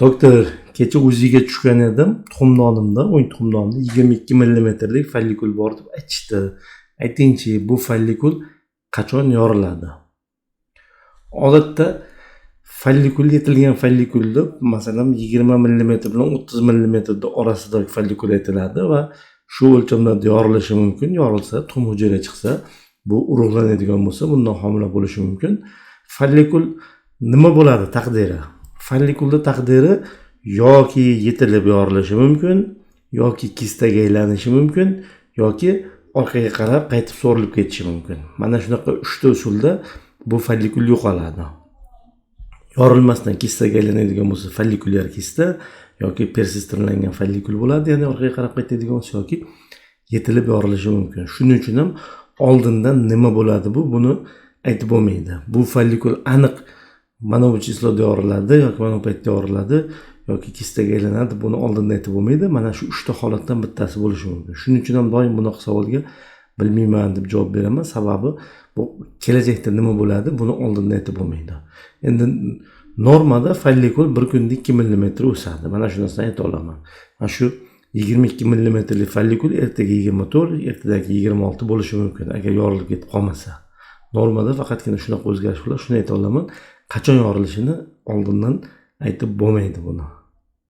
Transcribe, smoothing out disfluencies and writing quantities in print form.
Doktor, kecha o'ziga tushgan edim. Tuxumdonimda, o'ng tuxumdonimda 22 millimetrlik follikul bor deb aytishdi. Aytingchi, bu follikul qachon yoriladi? Odatda follikul yetilgan follikulni, masalan, 20 millimetr bilan 30 millimetr orasidagi follikul aytiladi va shu o'lchamlarda yorilishi mumkin. Yorilsa, tuxum hujayra chiqsa, bu urug'lanadigan bo'lsa, bundan homila bo'lishi mumkin. Follikul nima bo'ladi taqdiri? Follikulda taqdiri yoki yetilib yorilishi mumkin, yoki kistaga aylanishi mumkin, yoki orqaga qarab qaytib so'rilib ketishi mumkin. Mana shunaqa 3 ta usulda bu follikul yo'qoladi. Yorilmasdan kistaga aylanadigan bo'lsa follikulyar kista yoki persistentlangan follikul bo'ladi, ya'ni orqaga qarab qaytadigan bo'lsa yoki yetilib yorilishi mumkin. Shuning uchun ham oldindan nima bo'ladi buni aytib bo'lmaydi. Bu follikul aniq mana bu chisloda yoriladi yoki mana bu paytda yoriladi yoki kistaga aylanadi, buni oldindan aytib bo'lmaydi. Mana shu 3 ta holatdan bittasi bo'lishi mumkin. Shuning uchun ham doim bunaqa savolga bilmayman deb javob beraman. Sababi bu kelajakda nima bo'ladi, buni oldindan aytib bo'lmaydi. Endi normada follikul bir kunda 2 mm o'sadi. Mana shu narsani ayta olaman. Mana shu 22 millimetrlik follikul ertaga 24, ertadagi 26 bo'lishi mumkin agar yorilib ketib qolmasa. Normada faqatgina shunaqa o'zgarish bo'ladi. Shuni ayta olaman. Qachon yorilishini oldindan aytib bo'lmaydi buni.